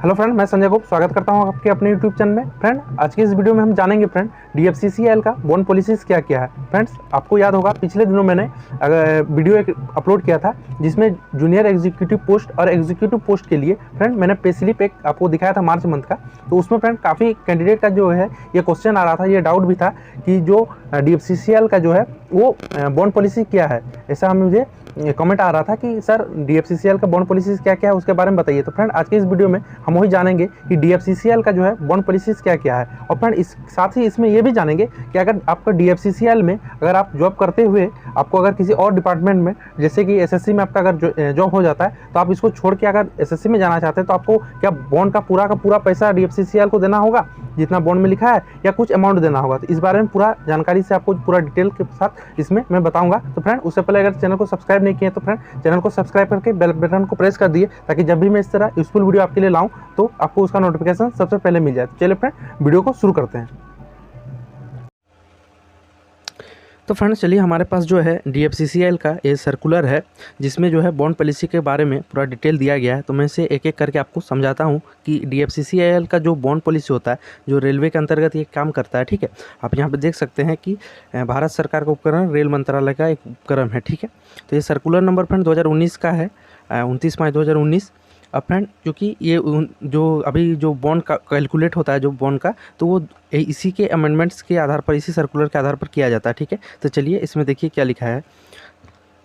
Hello friend, मैं संजय गुप्त स्वागत करता हूं आपके अपने यूट्यूब चैनल में। फ्रेंड, आज की इस वीडियो में हम जानेंगे फ्रेंड डीएफसीसीएल का बॉन्ड पॉलिसीज क्या क्या है। फ्रेंड्स, आपको याद होगा पिछले दिनों मैंने वीडियो एक अपलोड किया था जिसमें जूनियर एग्जीक्यूटिव पोस्ट और एग्जीक्यूटिव पोस्ट के लिए फ्रेंड मैंने पे स्लिप एक आपको दिखाया था मार्च मंथ का। तो उसमें फ्रेंड काफ़ी कैंडिडेट का जो है ये क्वेश्चन आ रहा था, ये डाउट भी था कि जो डीएफसीसीएल का जो है वो बॉन्ड पॉलिसी क्या है। ऐसा हमें मुझे कमेंट आ रहा था कि सर डीएफसीसीएल का बॉन्ड पॉलिसीज क्या क्या है उसके बारे में बताइए। तो फ्रेंड, आज के इस वीडियो में हम वही जानेंगे कि डीएफसीसीएल का जो है बॉन्ड पॉलिसीज क्या क्या है। और फ्रेंड, इस साथ ही इसमें ये भी जानेंगे कि अगर आपका डीएफसीसीएल में अगर आप जॉब करते हुए आपको अगर किसी और डिपार्टमेंट में जैसे कि एसएससी में आपका अगर जॉब हो जाता है तो आप इसको छोड़ के अगर एसएससी में जाना चाहते हैं तो आपको क्या बॉन्ड का पूरा पैसा डीएफसीसीएल को देना होगा जितना बॉन्ड में लिखा है, या कुछ अमाउंट देना होगा। तो इस बारे में पूरा जानकारी से आपको पूरा डिटेल के साथ इसमें मैं बताऊंगा। तो फ्रेंड, उससे पहले अगर चैनल को सब्सक्राइब नहीं किए तो फ्रेंड चैनल को सब्सक्राइब करके बेल बटन को प्रेस कर दिए ताकि जब भी मैं इस तरह यूजफुल वीडियो आपके लिए लाऊं तो आपको उसका नोटिफिकेशन सबसे पहले मिल जाए। तो चलिए फ्रेंड, वीडियो को शुरू करते हैं। तो फ्रेंड्स, चलिए हमारे पास जो है डीएफसीसीएल का ये सर्कुलर है जिसमें जो है बॉन्ड पॉलिसी के बारे में पूरा डिटेल दिया गया है। तो मैं इसे एक एक करके आपको समझाता हूँ कि डीएफसीसीएल का जो बॉन्ड पॉलिसी होता है जो रेलवे के अंतर्गत ये काम करता है। ठीक है, आप यहाँ पे देख सकते हैं कि भारत सरकार का उपक्रम रेल मंत्रालय का एक उपक्रम है। ठीक है, तो ये सर्कुलर नंबर फ्रेंड 2019 का है, 29 मार्च 2019। अब फ्रेंड, क्योंकि ये जो अभी जो बॉन्ड का कैलकुलेट होता है जो बॉन्ड का, तो वो इसी के अमेंडमेंट्स के आधार पर, इसी सर्कुलर के आधार पर किया जाता है। ठीक है, तो चलिए इसमें देखिए क्या लिखा है।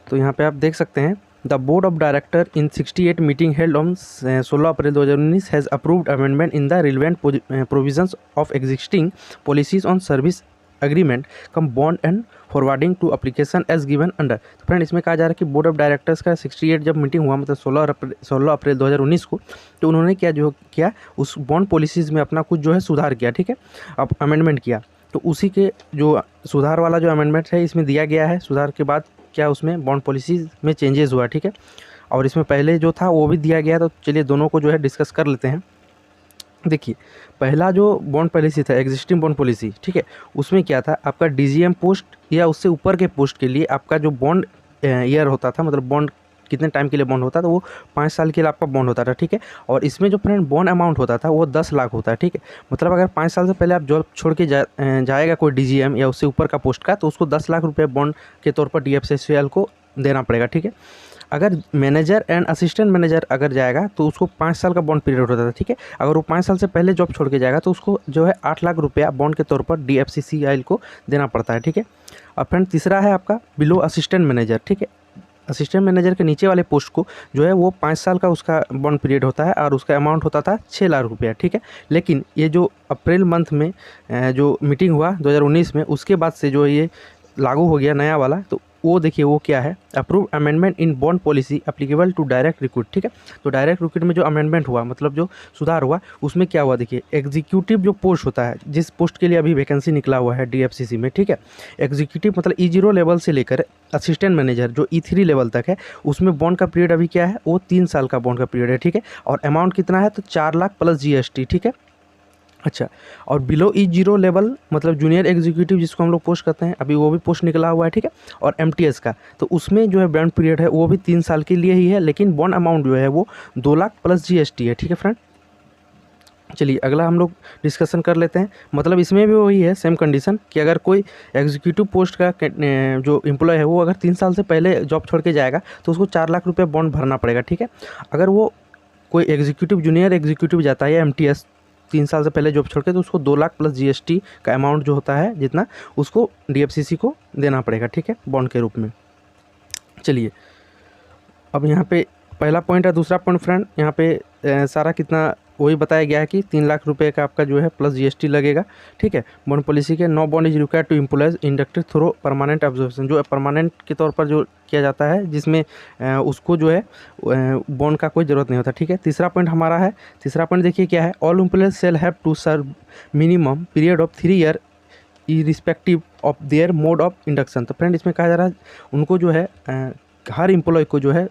तो यहाँ पे आप देख सकते हैं, the board of director in 68 meeting held on 16 April 2019 has approved amendment in the relevant provisions of existing policies on service agreement cum bond and forwarding to application as given under. तो friend, इसमें कहा जा रहा है कि board of directors का 68 जब meeting हुआ, मतलब 16 अप्रैल 2019 को, तो उन्होंने क्या किया उस बॉन्ड पॉलिसीज़ में अपना कुछ जो है सुधार किया। ठीक है, अब अमेंडमेंट किया, तो उसी के जो सुधार वाला जो अमेंडमेंट है इसमें दिया गया है। सुधार के बाद क्या उसमें बॉन्ड पॉलिसीज़ में चेंजेस हुआ। ठीक है, और इसमें पहले जो था वो भी दिया गया। तो चलिए दोनों को जो है डिस्कस कर लेते हैं। देखिए, पहला जो बॉन्ड पॉलिसी था एग्जिस्टिंग बॉन्ड पॉलिसी, ठीक है, उसमें क्या था, आपका डीजीएम पोस्ट या उससे ऊपर के पोस्ट के लिए आपका जो बॉन्ड ईयर होता था, मतलब बॉन्ड कितने टाइम के लिए बॉन्ड होता था, वो 5 साल के लिए आपका बॉन्ड होता था। ठीक है, और इसमें जो फ्रेंड बॉन्ड अमाउंट होता था वो 10 लाख होता है। ठीक है, मतलब अगर 5 साल से पहले आप जॉब छोड़ के जाएगा कोई डीजीएम या उससे ऊपर का पोस्ट का, तो उसको 10 लाख रुपये बॉन्ड के तौर पर डीएफसीसीएल को देना पड़ेगा। ठीक है, अगर मैनेजर एंड असिस्टेंट मैनेजर अगर जाएगा तो उसको 5 साल का बॉन्ड पीरियड होता था। ठीक है, अगर वो 5 साल से पहले जॉब छोड़ के जाएगा तो उसको जो है 8 लाख रुपया बॉन्ड के तौर पर डीएफसीसीएल को देना पड़ता है। ठीक है, और फ्रेंड तीसरा है आपका बिलो असिस्टेंट मैनेजर। ठीक है, असिस्टेंट मैनेजर के नीचे वाले पोस्ट को जो है वो 5 साल का उसका बॉन्ड पीरियड होता है और उसका अमाउंट होता था 6 लाख रुपया। ठीक है, लेकिन ये जो अप्रैल मंथ में जो मीटिंग हुआ 2019 में, उसके बाद से जो ये लागू हो गया नया वाला, तो वो देखिए वो क्या है, approve amendment in bond policy applicable to direct recruit. ठीक है, तो डायरेक्ट रिक्रूट में जो अमेंडमेंट हुआ, मतलब जो सुधार हुआ, उसमें क्या हुआ, देखिए एग्जीक्यूटिव जो पोस्ट होता है, जिस पोस्ट के लिए अभी वैकेंसी निकला हुआ है डीएफसीसी में, ठीक है, एग्जीक्यूटिव मतलब E0 लेवल से लेकर असिस्टेंट मैनेजर जो E3 लेवल तक है, उसमें बॉन्ड का पीरियड अभी क्या है, वो 3 साल का बॉन्ड का पीरियड है। ठीक है, और अमाउंट कितना है, तो 4 लाख प्लस जीएसटी। ठीक है, अच्छा, और बिलो E0 लेवल मतलब जूनियर एग्जीक्यूटिव जिसको हम लोग पोस्ट करते हैं, अभी वो भी पोस्ट निकला हुआ है। ठीक है, और एमटीएस का, तो उसमें जो है बॉन्ड पीरियड है वो भी 3 साल के लिए ही है, लेकिन बॉन्ड अमाउंट जो है वो 2 लाख प्लस जीएसटी है। ठीक है फ्रेंड, चलिए अगला हम लोग डिस्कशन कर लेते हैं। मतलब इसमें भी वही है सेम कंडीशन कि अगर कोई एग्जीक्यूटिव पोस्ट का जो एम्प्लॉय है वो अगर 3 साल से पहले जॉब छोड़ के जाएगा तो उसको 4 लाख रुपये बॉन्ड भरना पड़ेगा। ठीक है, अगर वो कोई एग्जीक्यूटिव जूनियर एग्जीक्यूटिव जाता है या एमटीएस 3 साल से पहले जॉब छोड़ के, तो उसको 2 लाख प्लस जीएसटी का अमाउंट जो होता है जितना, उसको डीएफसीसी को देना पड़ेगा। ठीक है, बॉन्ड के रूप में। चलिए अब यहाँ पे पहला पॉइंट है। दूसरा पॉइंट फ्रेंड, यहाँ पे सारा कितना वही बताया गया है कि 3 लाख रुपए का आपका जो है प्लस जीएसटी लगेगा। ठीक है, बॉन्ड पॉलिसी के no bond is required to employees inducted through permanent observation, जो परमानेंट के तौर पर जो किया जाता है, जिसमें उसको जो है बॉन्ड का कोई ज़रूरत नहीं होता। ठीक है, तीसरा पॉइंट हमारा है। तीसरा पॉइंट देखिए क्या है, all employees shall have to serve minimum period of 3 year irrespective of their mode of induction. तो फ्रेंड, इसमें कहा जा रहा है उनको जो है हर एम्प्लॉय को जो है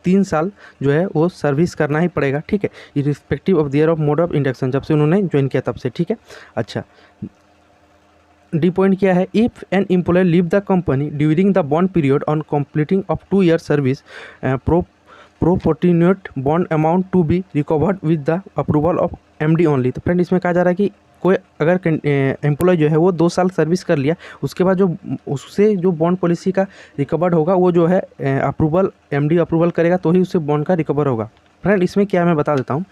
3 साल जो है वो सर्विस करना ही पड़ेगा। ठीक है, irrespective of there of mode of induction, जब से उन्होंने ज्वाइन किया तब से। ठीक है, अच्छा, डी पॉइंट क्या है, if an employ leave the company during the bond period on completing of 2 year service proportionate bond amount to be recovered with the approval of MD only. तो फ्रेंड इसमें कहा जा रहा है कि कोई अगर एम्प्लॉय जो है वो 2 साल सर्विस कर लिया, उसके बाद जो उससे जो बॉन्ड पॉलिसी का रिकवर्ड होगा वो जो है अप्रूवल, एमडी अप्रूवल करेगा तो ही उससे बॉन्ड का रिकवर होगा। फ्रेंड इसमें क्या मैं बता देता हूँ,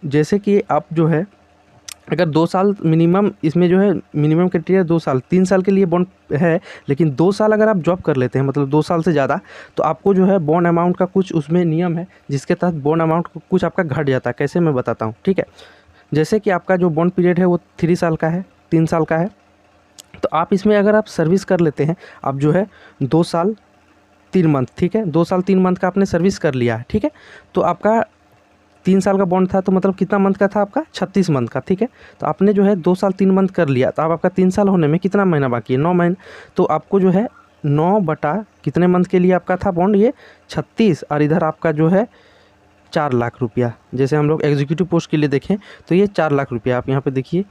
जैसे कि आप जो है अगर 2 साल मिनिमम, इसमें जो है मिनिमम क्राइटेरिया 2 साल, 3 साल के लिए बॉन्ड है, लेकिन 2 साल अगर आप जॉब कर लेते हैं मतलब 2 साल से ज़्यादा, तो आपको जो है बॉन्ड अमाउंट का कुछ उसमें नियम है जिसके तहत बॉन्ड अमाउंट कुछ आपका घट जाता है। कैसे मैं बताता हूँ, ठीक है। जैसे कि आपका जो बॉन्ड पीरियड है वो 3 साल का है, 3 साल का है, तो आप इसमें अगर आप सर्विस कर लेते हैं, आप जो है 2 साल 3 मंथ, ठीक है, 2 साल 3 मंथ का आपने सर्विस कर लिया है, ठीक है, तो आपका 3 साल का बॉन्ड था तो मतलब कितना मंथ का था आपका, 36 मंथ का, ठीक है। तो आपने जो है 2 साल 3 मंथ कर लिया, तो अब आपका 3 साल होने में कितना महीना बाकी है, 9 महीने। तो आपको जो है 9 बटा कितने मंथ के लिए आपका था बॉन्ड, ये 36, और इधर आपका जो है 4 लाख रुपया। जैसे हम लोग एग्जीक्यूटिव पोस्ट के लिए देखें तो ये 4 लाख रुपया, आप यहाँ पे देखिए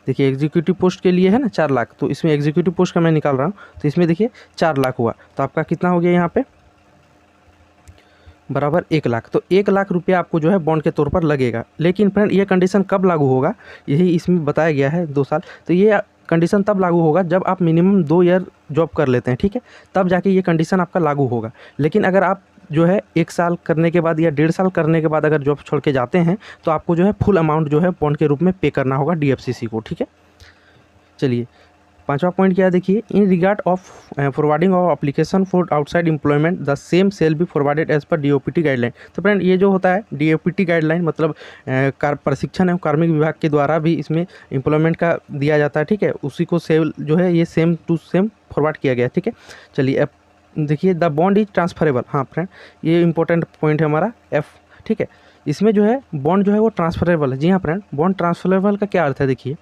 एग्जीक्यूटिव पोस्ट के लिए है ना 4 लाख, तो इसमें एग्जीक्यूटिव पोस्ट का मैं निकाल रहा हूँ, तो इसमें देखिए 4 लाख हुआ, तो आपका कितना हो गया यहाँ पे बराबर 1 लाख। तो 1 लाख रुपया आपको जो है बॉन्ड के तौर पर लगेगा। लेकिन फ्रेंड ये कंडीशन कब लागू होगा, यही इसमें बताया गया है 2 साल, तो ये कंडीशन तब लागू होगा जब आप मिनिमम 2 ईयर जॉब कर लेते हैं, ठीक है, तब जाके ये कंडीशन आपका लागू होगा। लेकिन अगर आप जो है 1 साल करने के बाद या 1.5 साल करने के बाद अगर जॉब छोड़ के जाते हैं तो आपको जो है फुल अमाउंट जो है बॉन्ड के रूप में पे करना होगा DFCC को, ठीक है। चलिए 5वां पॉइंट क्या है, देखिए, in regard of forwarding of application for outside employment the same shall be forwarded as per DOPT guideline. तो फ्रेंड ये जो होता है DOPT गाइडलाइन मतलब प्रशिक्षण एवं कार्मिक विभाग के द्वारा भी इसमें एम्प्लॉयमेंट का दिया जाता है, ठीक है, उसी को सेल जो है ये सेम टू सेम फॉरवर्ड किया गया है, ठीक है। चलिए अब देखिए द बॉन्ड इज ट्रांसफरेबल। हाँ फ्रेंड ये इंपॉर्टेंट पॉइंट है हमारा F, ठीक है। इसमें जो है बॉन्ड जो है वो ट्रांसफरेबल है। जी हाँ फ्रेंड, बॉन्ड ट्रांसफरेबल का क्या अर्थ है, देखिए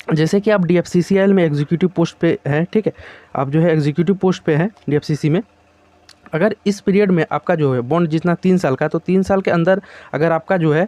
जैसे कि आप DFCCIL में एग्जीक्यूटिव पोस्ट पे हैं, ठीक है, आप जो है एग्जीक्यूटिव पोस्ट पे हैं DFCC में, अगर इस पीरियड में आपका जो है बॉन्ड जितना 3 साल का, तो 3 साल के अंदर अगर आपका जो है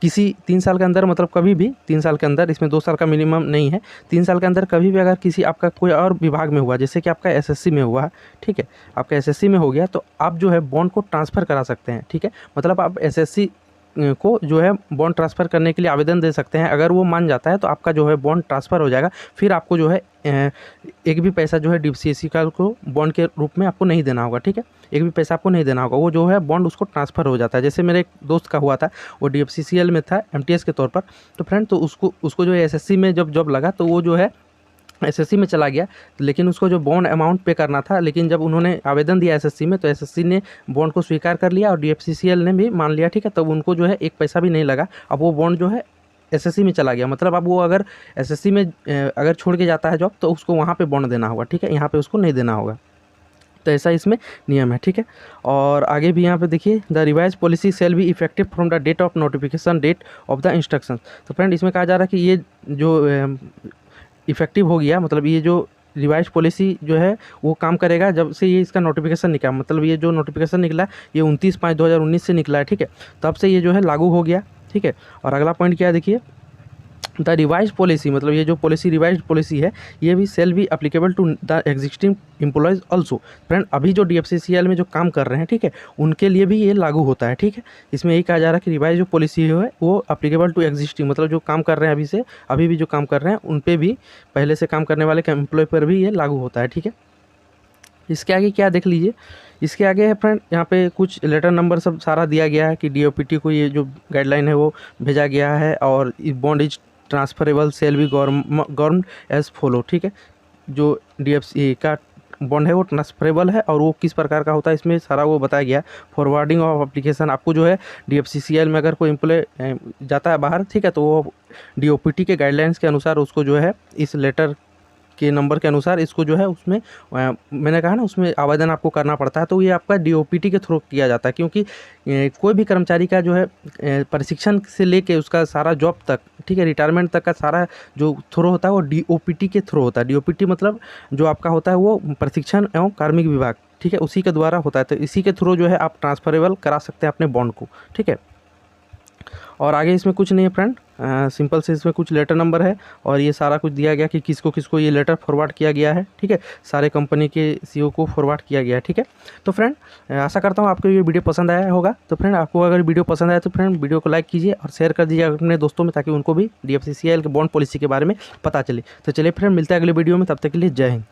किसी 3 साल के अंदर मतलब कभी भी 3 साल के अंदर, इसमें 2 साल का मिनिमम नहीं है, 3 साल के अंदर कभी भी अगर किसी आपका कोई और विभाग में हुआ, जैसे कि आपका SSC में हुआ, ठीक है, आपका SSC में हो गया, तो आप जो है बॉन्ड को ट्रांसफ़र करा सकते हैं, ठीक है। मतलब आप SSC को जो है बॉन्ड ट्रांसफ़र करने के लिए आवेदन दे सकते हैं। अगर वो मान जाता है तो आपका जो है बॉन्ड ट्रांसफ़र हो जाएगा, फिर आपको जो है एक भी पैसा जो है DFCC का को बॉन्ड के रूप में आपको नहीं देना होगा, ठीक है, एक भी पैसा आपको नहीं देना होगा, वो जो है बॉन्ड उसको ट्रांसफ़र हो जाता है। जैसे मेरे एक दोस्त का हुआ था, वो DFCCIL में था MTS के तौर पर, तो फ्रेंड तो उसको जो है SSC में जब जॉब लगा तो वो जो है SSC में चला गया, लेकिन उसको जो बॉन्ड अमाउंट पे करना था, लेकिन जब उन्होंने आवेदन दिया SSC में तो SSC ने बॉन्ड को स्वीकार कर लिया और DFCCIL ने भी मान लिया, ठीक है, तब उनको जो है एक पैसा भी नहीं लगा। अब वो बॉन्ड जो है SSC में चला गया, मतलब अब वो अगर SSC में अगर छोड़ के जाता है जॉब तो उसको वहाँ पे बॉन्ड देना होगा, ठीक है, यहाँ पे उसको नहीं देना होगा। तो ऐसा इसमें नियम है, ठीक है। और आगे भी यहाँ पे देखिए the revise policy shall be effective from the date of notification date of the instruction. तो फ्रेंड इसमें कहा जा रहा है कि ये जो इफेक्टिव हो गया, मतलब ये जो रिवाइज पॉलिसी जो है वो काम करेगा जब से ये इसका नोटिफिकेशन निकला, मतलब ये जो नोटिफिकेशन निकला ये 29/5/2019 से निकला है, ठीक है, तब से ये जो है लागू हो गया, ठीक है। और अगला पॉइंट क्या है, देखिए द रिवाइज पॉलिसी, मतलब ये जो पॉलिसी रिवाइज पॉलिसी है ये भी सेल भी applicable to the existing employees also. Friend अभी जो DFCCIL में जो काम कर रहे हैं, ठीक है, उनके लिए भी ये लागू होता है, ठीक है। इसमें यही कहा जा रहा है कि रिवाइज जो पॉलिसी है वो अप्लीकेबल टू एग्जिस्टिंग, मतलब जो काम कर रहे हैं अभी भी जो काम कर रहे हैं उन पर भी, पहले से काम करने वाले एम्प्लॉय पर भी ये लागू होता है, ठीक है। इसके आगे क्या देख लीजिए, इसके आगे है फ्रेंड यहाँ पे कुछ लेटर नंबर सब सारा दिया गया है कि DOPT को ये जो गाइडलाइन है वो भेजा गया है, और bond is transferable shall be government as follow, ठीक है। जो DFC का बॉन्ड है वो ट्रांसफरेबल है और वो किस प्रकार का होता है इसमें सारा वो बताया गया। फॉरवर्डिंग ऑफ एप्लीकेशन, आपको जो है DFCCIL में अगर कोई एम्प्लॉय जाता है बाहर, ठीक है, तो वो DOPT के गाइडलाइंस के अनुसार उसको जो है इस लेटर के नंबर के अनुसार इसको जो है उसमें मैंने कहा ना उसमें आवेदन आपको करना पड़ता है, तो ये आपका DOPT के थ्रू किया जाता है, क्योंकि कोई भी कर्मचारी का जो है प्रशिक्षण से लेके उसका सारा जॉब तक, ठीक है, रिटायरमेंट तक का सारा जो थ्रू होता है वो DOPT के थ्रू होता है। DOPT मतलब जो आपका होता है वो प्रशिक्षण एवं कार्मिक विभाग, ठीक है, उसी के द्वारा होता है, तो इसी के थ्रू जो है आप ट्रांसफरेबल करा सकते हैं अपने बॉन्ड को, ठीक है। और आगे इसमें कुछ नहीं है फ्रेंड, सिंपल से इसमें कुछ लेटर नंबर है और ये सारा कुछ दिया गया कि किसको किसको ये लेटर फॉरवर्ड किया गया है। ठीक है, सारे कंपनी के सीईओ को फॉरवर्ड किया गया है। ठीक है, तो फ्रेंड आशा करता हूँ आपको ये वीडियो पसंद आया होगा। तो फ्रेंड आपको अगर वीडियो पसंद आया तो फ्रेंड वीडियो को लाइक कीजिए और शेयर कर दीजिए अपने दोस्तों में, ताकि उनको भी DFCCIL के बॉन्ड पॉलिसी के बारे में पता चले। तो चलिए फ्रेंड मिलते हैं अगले वीडियो में, तब तक के लिए जय हिंद।